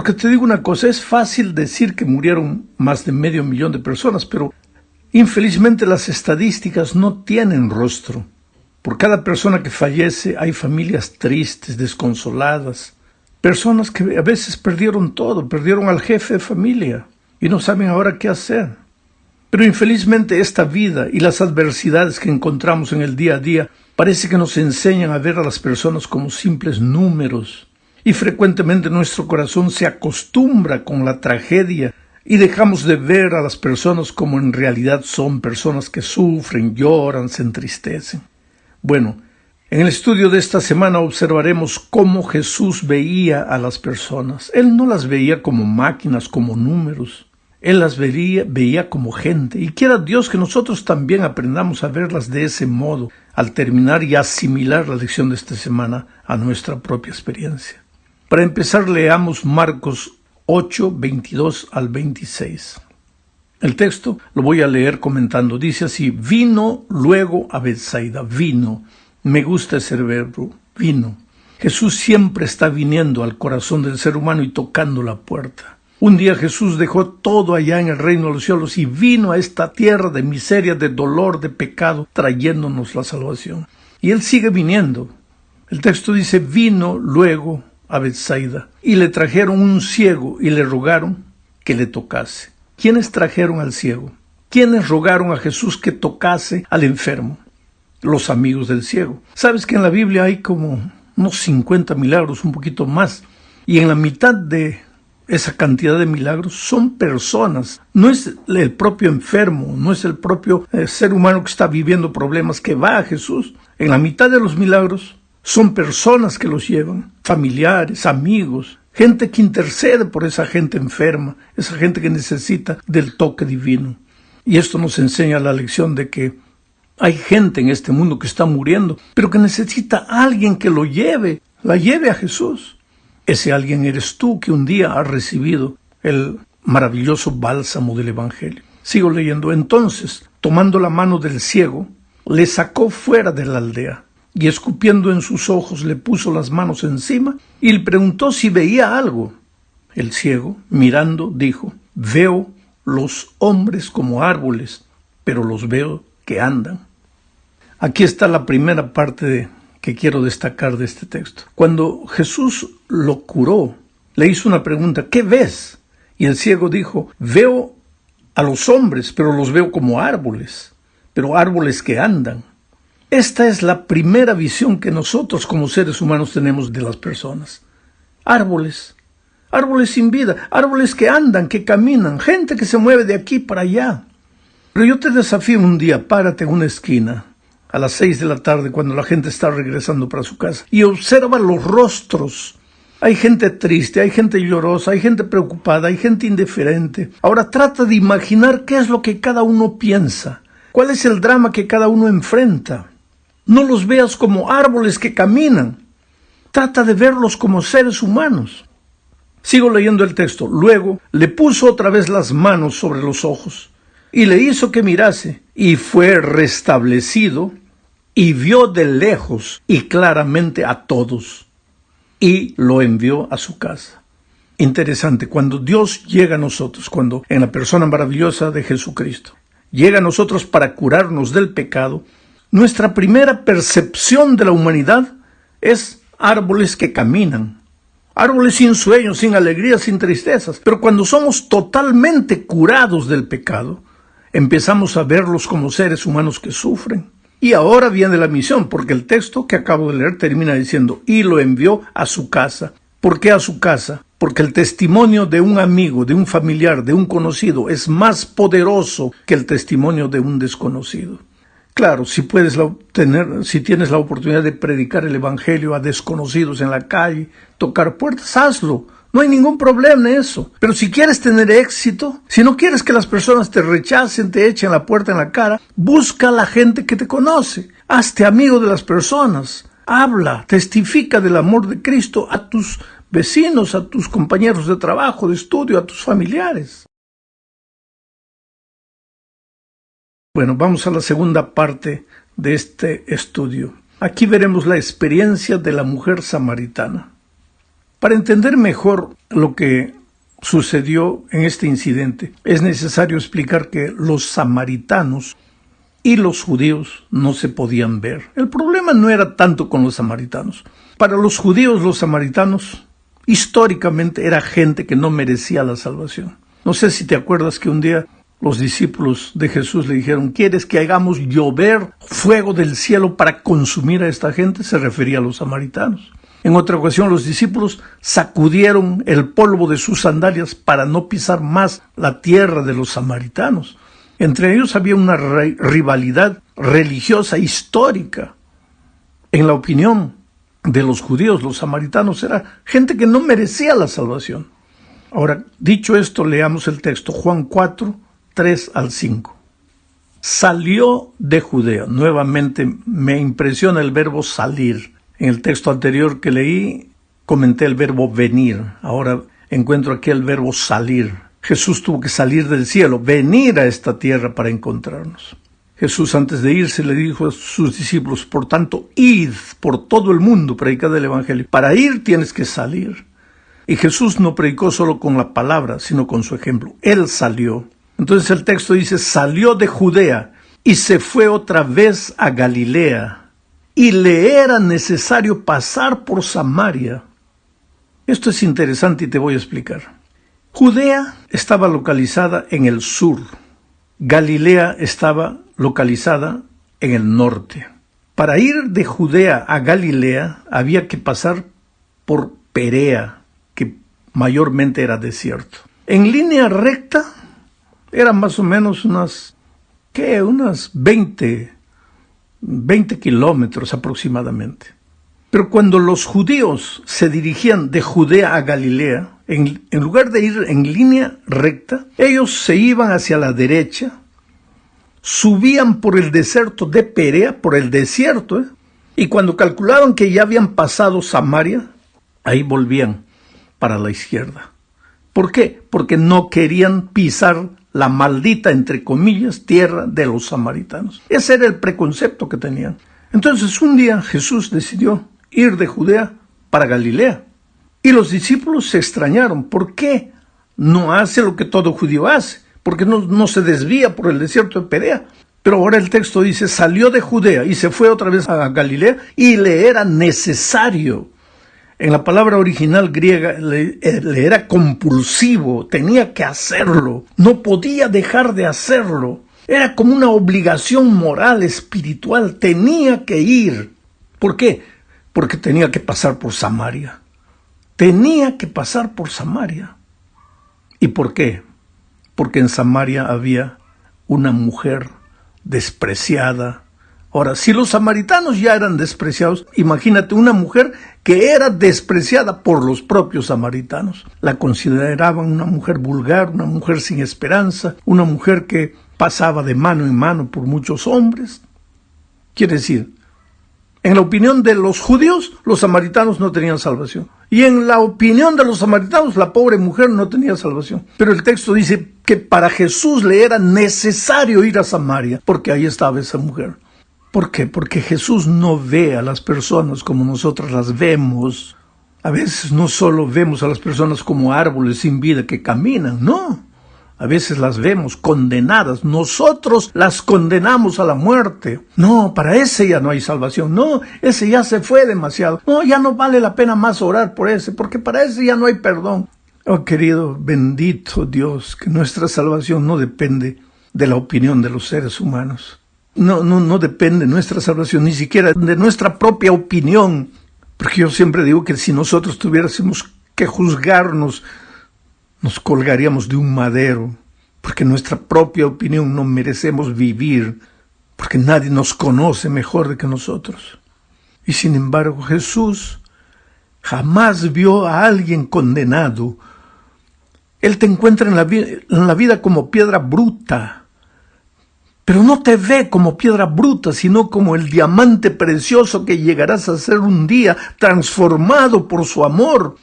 Porque te digo una cosa, es fácil decir que murieron más de 500.000 de personas, pero infelizmente las estadísticas no tienen rostro. Por cada persona que fallece hay familias tristes, desconsoladas, personas que a veces perdieron todo, perdieron al jefe de familia y no saben ahora qué hacer. Pero infelizmente esta vida y las adversidades que encontramos en el día a día parece que nos enseñan a ver a las personas como simples números. Y frecuentemente nuestro corazón se acostumbra con la tragedia y dejamos de ver a las personas como en realidad son, personas que sufren, lloran, se entristecen. Bueno, en el estudio de esta semana observaremos cómo Jesús veía a las personas. Él no las veía como máquinas, como números. Él las veía como gente. Y quiera Dios que nosotros también aprendamos a verlas de ese modo al terminar y asimilar la lección de esta semana a nuestra propia experiencia. Para empezar, leamos Marcos 8, 22 al 26. El texto lo voy a leer comentando. Dice así: vino luego a Betsaida. Vino. Me gusta ese verbo. Vino. Jesús siempre está viniendo al corazón del ser humano y tocando la puerta. Un día Jesús dejó todo allá en el reino de los cielos y vino a esta tierra de miseria, de dolor, de pecado, trayéndonos la salvación. Y Él sigue viniendo. El texto dice: vino luego a Betsaida, y le trajeron un ciego y le rogaron que le tocase. ¿Quiénes trajeron al ciego? ¿Quiénes rogaron a Jesús que tocase al enfermo? Los amigos del ciego. ¿Sabes que en la Biblia hay como unos 50 milagros, un poquito más? Y en la mitad de esa cantidad de milagros son personas. No es el propio enfermo, no es el propio ser humano que está viviendo problemas que va a Jesús. En la mitad de los milagros son personas que los llevan, familiares, amigos, gente que intercede por esa gente enferma, esa gente que necesita del toque divino. Y esto nos enseña la lección de que hay gente en este mundo que está muriendo, pero que necesita a alguien que la lleve a Jesús. Ese alguien eres tú, que un día has recibido el maravilloso bálsamo del Evangelio. Sigo leyendo. Entonces, tomando la mano del ciego, le sacó fuera de la aldea. Y escupiendo en sus ojos le puso las manos encima y le preguntó si veía algo. El ciego, mirando, dijo: veo los hombres como árboles, pero los veo que andan. Aquí está la primera parte que quiero destacar de este texto. Cuando Jesús lo curó, le hizo una pregunta: ¿qué ves? Y el ciego dijo: veo a los hombres, pero los veo como árboles, pero árboles que andan. Esta es la primera visión que nosotros como seres humanos tenemos de las personas. Árboles sin vida, árboles que andan, que caminan, gente que se mueve de aquí para allá. Pero yo te desafío un día, párate en una esquina a las 6 de la tarde cuando la gente está regresando para su casa y observa los rostros. Hay gente triste, hay gente llorosa, hay gente preocupada, hay gente indiferente. Ahora trata de imaginar qué es lo que cada uno piensa, cuál es el drama que cada uno enfrenta. No los veas como árboles que caminan. Trata de verlos como seres humanos. Sigo leyendo el texto. Luego le puso otra vez las manos sobre los ojos y le hizo que mirase, y fue restablecido y vio de lejos y claramente a todos, y lo envió a su casa. Interesante, cuando Dios llega a nosotros, cuando en la persona maravillosa de Jesucristo llega a nosotros para curarnos del pecado, nuestra primera percepción de la humanidad es árboles que caminan, árboles sin sueños, sin alegrías, sin tristezas. Pero cuando somos totalmente curados del pecado, empezamos a verlos como seres humanos que sufren. Y ahora viene la misión, porque el texto que acabo de leer termina diciendo: y lo envió a su casa. ¿Por qué a su casa? Porque el testimonio de un amigo, de un familiar, de un conocido, es más poderoso que el testimonio de un desconocido. Claro, si tienes la oportunidad de predicar el Evangelio a desconocidos en la calle, tocar puertas, hazlo. No hay ningún problema en eso. Pero si quieres tener éxito, si no quieres que las personas te rechacen, te echen la puerta en la cara, busca a la gente que te conoce. Hazte amigo de las personas. Habla, testifica del amor de Cristo a tus vecinos, a tus compañeros de trabajo, de estudio, a tus familiares. Bueno, vamos a la segunda parte de este estudio. Aquí veremos la experiencia de la mujer samaritana. Para entender mejor lo que sucedió en este incidente, es necesario explicar que los samaritanos y los judíos no se podían ver. El problema no era tanto con los samaritanos. Para los judíos, los samaritanos históricamente era gente que no merecía la salvación. No sé si te acuerdas que un día los discípulos de Jesús le dijeron: ¿quieres que hagamos llover fuego del cielo para consumir a esta gente? Se refería a los samaritanos. En otra ocasión, los discípulos sacudieron el polvo de sus sandalias para no pisar más la tierra de los samaritanos. Entre ellos había una rivalidad religiosa histórica. En la opinión de los judíos, los samaritanos era gente que no merecía la salvación. Ahora, dicho esto, leamos el texto, Juan 4, 3 al 5. Salió de Judea. Nuevamente me impresiona el verbo salir. En el texto anterior que leí, comenté el verbo venir. Ahora encuentro aquí el verbo salir. Jesús tuvo que salir del cielo, venir a esta tierra para encontrarnos. Jesús, antes de irse, le dijo a sus discípulos: por tanto, id por todo el mundo, predicad el evangelio. Para ir tienes que salir. Y Jesús no predicó solo con la palabra, sino con su ejemplo. Él salió. Entonces el texto dice: salió de Judea y se fue otra vez a Galilea. Y le era necesario pasar por Samaria. Esto es interesante y te voy a explicar. Judea estaba localizada en el sur. Galilea estaba localizada en el norte. Para ir de Judea a Galilea había que pasar por Perea, que mayormente era desierto. En línea recta eran más o menos unas 20 kilómetros aproximadamente. Pero cuando los judíos se dirigían de Judea a Galilea, en lugar de ir en línea recta, ellos se iban hacia la derecha, subían por el desierto de Perea, por el desierto, y cuando calculaban que ya habían pasado Samaria, ahí volvían para la izquierda. ¿Por qué? Porque no querían pisar la maldita, entre comillas, tierra de los samaritanos. Ese era el preconcepto que tenían. Entonces un día Jesús decidió ir de Judea para Galilea. Y los discípulos se extrañaron. ¿Por qué no hace lo que todo judío hace? ¿Por qué no se desvía por el desierto de Perea? Pero ahora el texto dice: salió de Judea y se fue otra vez a Galilea y le era necesario. En la palabra original griega le era compulsivo, tenía que hacerlo, no podía dejar de hacerlo. Era como una obligación moral, espiritual, tenía que ir. ¿Por qué? Porque tenía que pasar por Samaria. Tenía que pasar por Samaria. ¿Y por qué? Porque en Samaria había una mujer despreciada. Ahora, si los samaritanos ya eran despreciados, imagínate una mujer que era despreciada por los propios samaritanos. La consideraban una mujer vulgar, una mujer sin esperanza, una mujer que pasaba de mano en mano por muchos hombres. Quiere decir, en la opinión de los judíos, los samaritanos no tenían salvación. Y en la opinión de los samaritanos, la pobre mujer no tenía salvación. Pero el texto dice que para Jesús le era necesario ir a Samaria, porque ahí estaba esa mujer. ¿Por qué? Porque Jesús no ve a las personas como nosotros las vemos. A veces no solo vemos a las personas como árboles sin vida que caminan, no. A veces las vemos condenadas. Nosotros las condenamos a la muerte. No, para ese ya no hay salvación. No, ese ya se fue demasiado. No, ya no vale la pena más orar por ese, porque para ese ya no hay perdón. Oh, querido, bendito Dios, que nuestra salvación no depende de la opinión de los seres humanos. No depende nuestra salvación, ni siquiera de nuestra propia opinión. Porque yo siempre digo que si nosotros tuviésemos que juzgarnos, nos colgaríamos de un madero. Porque nuestra propia opinión no merecemos vivir. Porque nadie nos conoce mejor de que nosotros. Y sin embargo, Jesús jamás vio a alguien condenado. Él te encuentra en la vida como piedra bruta. Pero no te ve como piedra bruta, sino como el diamante precioso que llegarás a ser un día, transformado por su amor.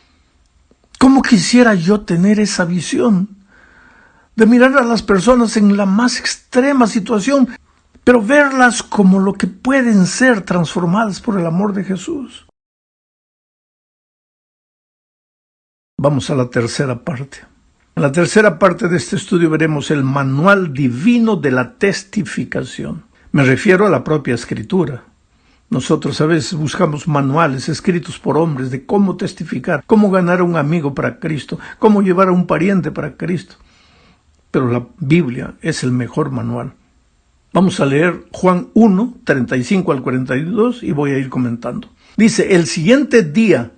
¿Cómo quisiera yo tener esa visión? De mirar a las personas en la más extrema situación, pero verlas como lo que pueden ser, transformadas por el amor de Jesús. Vamos a la tercera parte. En la tercera parte de este estudio veremos el manual divino de la testificación. Me refiero a la propia Escritura. Nosotros a veces buscamos manuales escritos por hombres de cómo testificar, cómo ganar a un amigo para Cristo, cómo llevar a un pariente para Cristo. Pero la Biblia es el mejor manual. Vamos a leer Juan 1, 35 al 42 y voy a ir comentando. Dice, el siguiente día,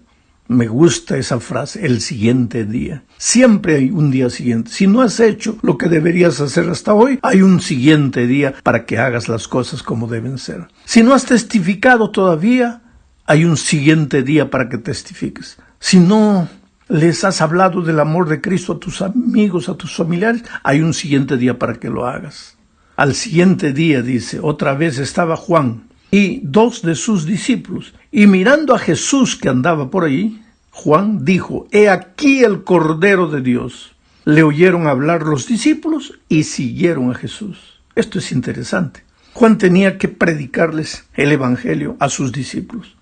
me gusta esa frase, el siguiente día. Siempre hay un día siguiente. Si no has hecho lo que deberías hacer hasta hoy, hay un siguiente día para que hagas las cosas como deben ser. Si no has testificado todavía, hay un siguiente día para que testifiques. Si no les has hablado del amor de Cristo a tus amigos, a tus familiares, hay un siguiente día para que lo hagas. Al siguiente día, dice, otra vez estaba Juan y 2 de sus discípulos, y mirando a Jesús que andaba por ahí, Juan dijo, he aquí el Cordero de Dios. Le oyeron hablar los discípulos y siguieron a Jesús. Esto es interesante. Juan tenía que predicarles el Evangelio a sus discípulos.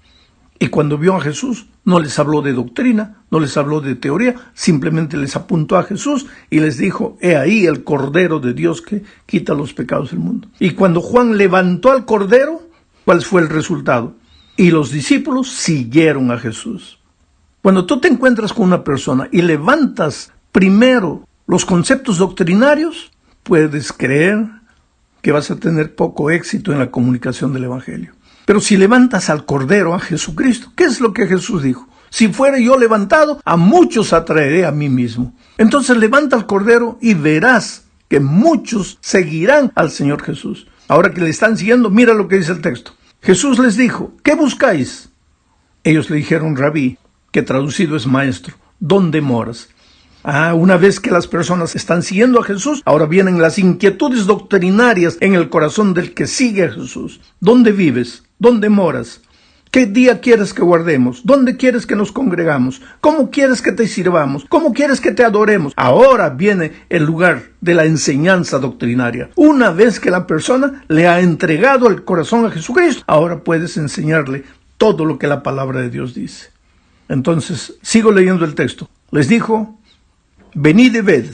Y cuando vio a Jesús, no les habló de doctrina, no les habló de teoría, simplemente les apuntó a Jesús y les dijo, he ahí el Cordero de Dios que quita los pecados del mundo. Y cuando Juan levantó al Cordero, ¿cuál fue el resultado? Y los discípulos siguieron a Jesús. Cuando tú te encuentras con una persona y levantas primero los conceptos doctrinarios, puedes creer que vas a tener poco éxito en la comunicación del Evangelio. Pero si levantas al Cordero, a Jesucristo, ¿qué es lo que Jesús dijo? Si fuera yo levantado, a muchos atraeré a mí mismo. Entonces levanta al Cordero y verás que muchos seguirán al Señor Jesús. Ahora que le están siguiendo, mira lo que dice el texto. Jesús les dijo, ¿qué buscáis? Ellos le dijeron, Rabí, que traducido es maestro, ¿dónde moras? Una vez que las personas están siguiendo a Jesús, ahora vienen las inquietudes doctrinarias en el corazón del que sigue a Jesús. ¿Dónde vives? ¿Dónde moras? ¿Qué día quieres que guardemos? ¿Dónde quieres que nos congregamos? ¿Cómo quieres que te sirvamos? ¿Cómo quieres que te adoremos? Ahora viene el lugar de la enseñanza doctrinaria. Una vez que la persona le ha entregado el corazón a Jesucristo, ahora puedes enseñarle todo lo que la palabra de Dios dice. Entonces, sigo leyendo el texto. Les dijo, venid y ved.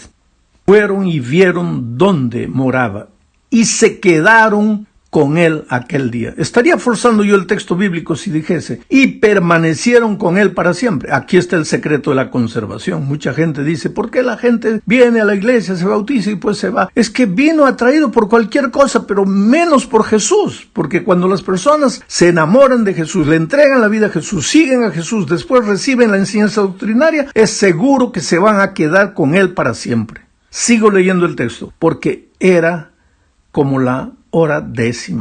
Fueron y vieron dónde moraba y se quedaron con él aquel día. Estaría forzando yo el texto bíblico si dijese, y permanecieron con él para siempre. Aquí está el secreto de la conservación. Mucha gente dice, ¿por qué la gente viene a la iglesia, se bautiza y pues se va? Es que vino atraído por cualquier cosa, pero menos por Jesús. Porque cuando las personas se enamoran de Jesús, le entregan la vida a Jesús, siguen a Jesús, después reciben la enseñanza doctrinaria, es seguro que se van a quedar con él para siempre. Sigo leyendo el texto, porque era como la hora 10.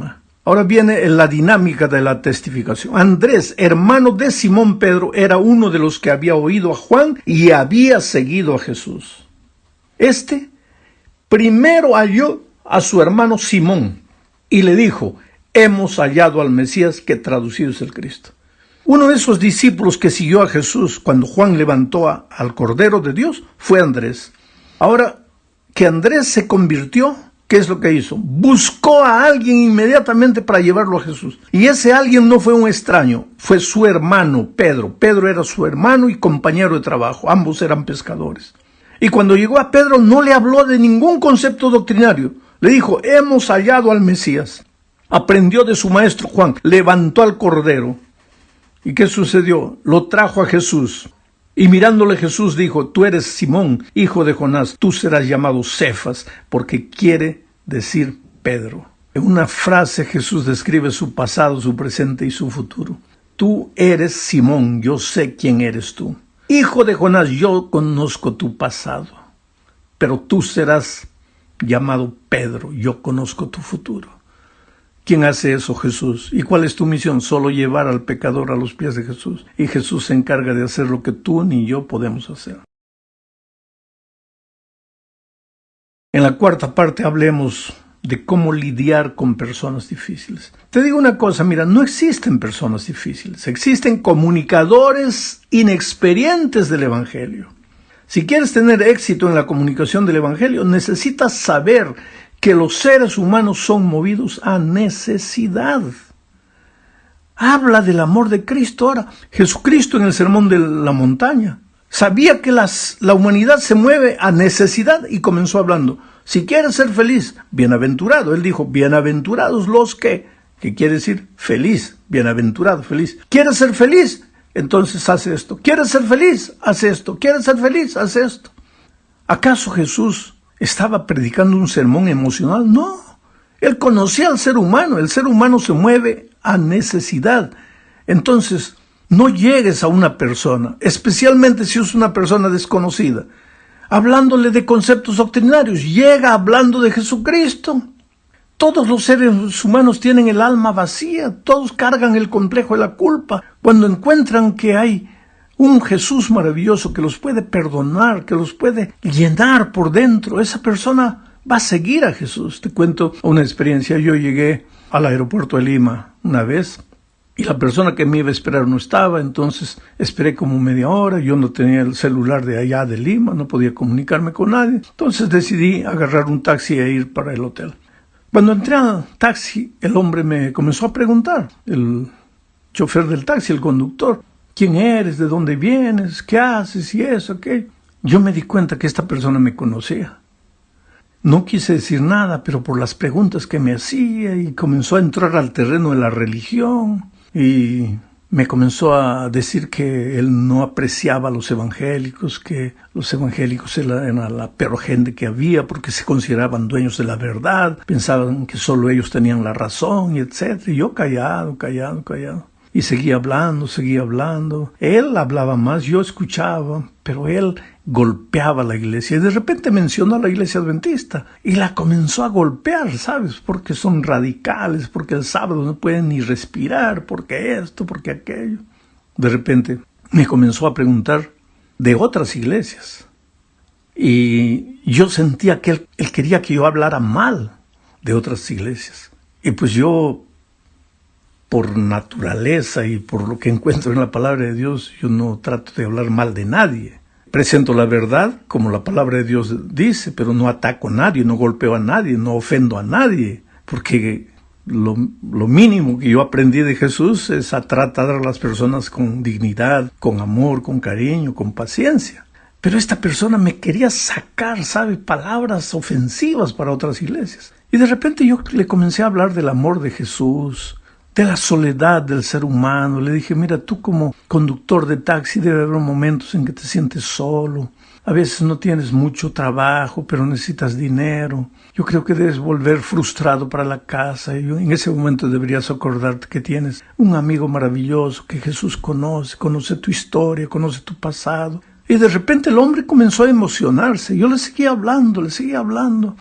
Ahora viene la dinámica de la testificación. Andrés, hermano de Simón Pedro, era uno de los que había oído a Juan y había seguido a Jesús. Este primero halló a su hermano Simón y le dijo, hemos hallado al Mesías, que traducido es el Cristo. Uno de esos discípulos que siguió a Jesús cuando Juan levantó al Cordero de Dios fue Andrés. Ahora que Andrés se convirtió, ¿qué es lo que hizo? Buscó a alguien inmediatamente para llevarlo a Jesús. Y ese alguien no fue un extraño, fue su hermano Pedro. Pedro era su hermano y compañero de trabajo, ambos eran pescadores. Y cuando llegó a Pedro no le habló de ningún concepto doctrinario. Le dijo, hemos hallado al Mesías. Aprendió de su maestro Juan, levantó al Cordero. ¿Y qué sucedió? Lo trajo a Jesús. Y mirándole Jesús dijo, tú eres Simón, hijo de Jonás, tú serás llamado Cefas, porque quiere decir Pedro. En una frase Jesús describe su pasado, su presente y su futuro. Tú eres Simón, yo sé quién eres tú. Hijo de Jonás, yo conozco tu pasado, pero tú serás llamado Pedro, yo conozco tu futuro. ¿Quién hace eso? Jesús. ¿Y cuál es tu misión? Solo llevar al pecador a los pies de Jesús. Y Jesús se encarga de hacer lo que tú ni yo podemos hacer. En la cuarta parte hablemos de cómo lidiar con personas difíciles. Te digo una cosa, mira, no existen personas difíciles. Existen comunicadores inexperientes del Evangelio. Si quieres tener éxito en la comunicación del Evangelio, necesitas saber que los seres humanos son movidos a necesidad. Habla del amor de Cristo ahora. Jesucristo en el Sermón de la Montaña Sabía que la humanidad se mueve a necesidad y comenzó hablando. Si quieres ser feliz, bienaventurado. Él dijo, bienaventurados los que quiere decir feliz, bienaventurado, feliz. ¿Quieres ser feliz? Entonces haz esto. ¿Quieres ser feliz? Haz esto. ¿Quieres ser feliz? Haz esto. ¿Acaso Jesús estaba predicando un sermón emocional? No. Él conocía al ser humano. El ser humano se mueve a necesidad. Entonces, no llegues a una persona, especialmente si es una persona desconocida, hablándole de conceptos doctrinarios. Llega hablando de Jesucristo. Todos los seres humanos tienen el alma vacía, todos cargan el complejo de la culpa. Cuando encuentran que hay un Jesús maravilloso que los puede perdonar, que los puede llenar por dentro, esa persona va a seguir a Jesús. Te cuento una experiencia. Yo llegué al aeropuerto de Lima una vez y la persona que me iba a esperar no estaba, entonces esperé como media hora. Yo no tenía el celular de allá de Lima, no podía comunicarme con nadie. Entonces decidí agarrar un taxi e ir para el hotel. Cuando entré al taxi, el hombre me comenzó a preguntar, el chofer del taxi, el conductor, ¿quién eres? ¿De dónde vienes? ¿Qué haces? Y eso, ¿qué? Yo me di cuenta que esta persona me conocía. No quise decir nada, pero por las preguntas que me hacía, y comenzó a entrar al terreno de la religión, y me comenzó a decir que él no apreciaba a los evangélicos, que los evangélicos eran la peor gente que había porque se consideraban dueños de la verdad, pensaban que solo ellos tenían la razón, y etc. Y yo callado. Y seguía hablando. Él hablaba más, yo escuchaba, pero él golpeaba la iglesia. Y de repente mencionó a la iglesia adventista y la comenzó a golpear, ¿sabes? Porque son radicales, porque el sábado no pueden ni respirar, porque esto, porque aquello. De repente me comenzó a preguntar de otras iglesias. Y yo sentía que él quería que yo hablara mal de otras iglesias. Y pues yo, por naturaleza y por lo que encuentro en la palabra de Dios, yo no trato de hablar mal de nadie. Presento la verdad como la palabra de Dios dice, pero no ataco a nadie, no golpeo a nadie, no ofendo a nadie, porque lo mínimo que yo aprendí de Jesús es a tratar a las personas con dignidad, con amor, con cariño, con paciencia. Pero esta persona me quería sacar, ¿sabe?, palabras ofensivas para otras iglesias. Y de repente yo le comencé a hablar del amor de Jesús, de la soledad del ser humano. Le dije, mira, tú como conductor de taxi debe haber momentos en que te sientes solo. A veces no tienes mucho trabajo, pero necesitas dinero. Yo creo que debes volver frustrado para la casa. Y en ese momento deberías acordarte que tienes un amigo maravilloso que Jesús conoce tu historia, conoce tu pasado. Y de repente el hombre comenzó a emocionarse. Yo le seguía hablando.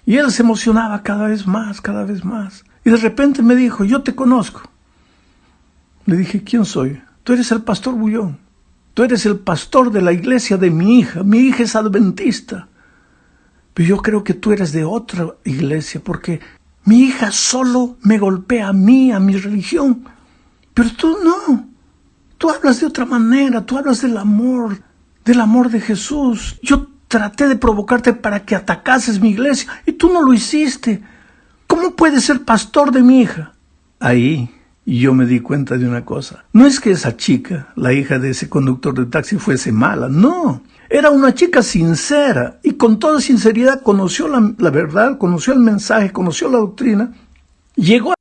Y él se emocionaba cada vez más. Y de repente me dijo, yo te conozco. Le dije, ¿quién soy? Tú eres el pastor Bullón. Tú eres el pastor de la iglesia de mi hija. Mi hija es adventista. Pero yo creo que tú eres de otra iglesia, porque mi hija solo me golpea a mí, a mi religión. Pero tú no. Tú hablas de otra manera. Tú hablas del amor de Jesús. Yo traté de provocarte para que atacases mi iglesia y tú no lo hiciste. ¿Cómo puedes ser pastor de mi hija? Ahí yo me di cuenta de una cosa. No es que esa chica, la hija de ese conductor de taxi, fuese mala. No. Era una chica sincera y con toda sinceridad conoció la verdad, conoció el mensaje, conoció la doctrina. Llegó a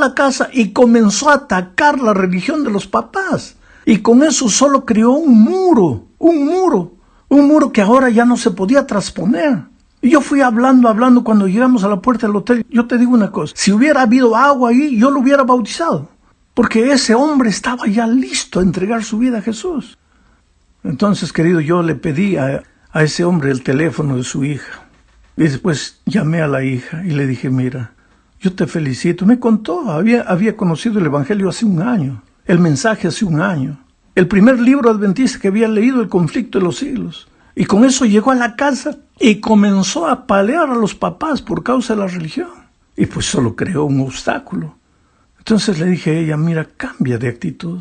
la casa y comenzó a atacar la religión de los papás. Y con eso solo creó un muro Un muro que ahora ya no se podía trasponer. Y yo fui hablando, cuando llegamos a la puerta del hotel. Yo te digo una cosa, si hubiera habido agua ahí, yo lo hubiera bautizado. Porque ese hombre estaba ya listo a entregar su vida a Jesús. Entonces, querido, yo le pedí a ese hombre el teléfono de su hija. Y después llamé a la hija y le dije, mira, yo te felicito. Me contó, había conocido el Evangelio hace un año, el mensaje hace un año. El primer libro adventista que había leído, El conflicto de los siglos. Y con eso llegó a la casa y comenzó a apalear a los papás por causa de la religión. Y pues solo creó un obstáculo. Entonces le dije a ella, mira, cambia de actitud.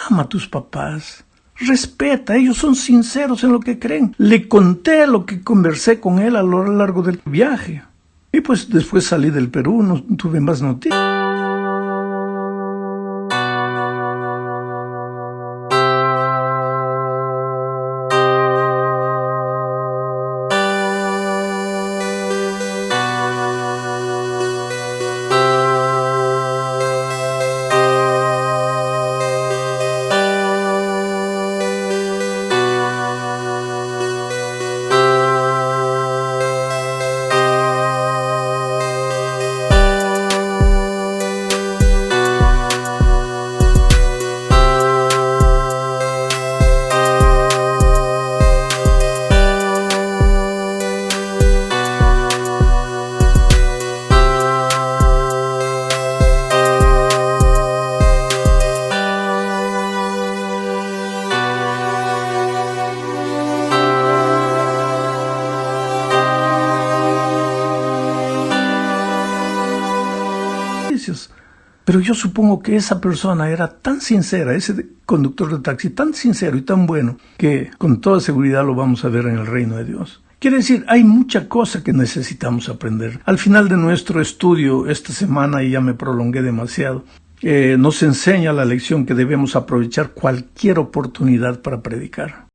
Ama a tus papás. Respeta, ellos son sinceros en lo que creen. Le conté lo que conversé con él a lo largo del viaje. Y pues después salí del Perú, no tuve más noticias. Pero yo supongo que esa persona era tan sincera, ese conductor de taxi, tan sincero y tan bueno, que con toda seguridad lo vamos a ver en el reino de Dios. Quiere decir, hay mucha cosa que necesitamos aprender. Al final de nuestro estudio esta semana, y ya me prolongué demasiado, nos enseña la lección que debemos aprovechar cualquier oportunidad para predicar.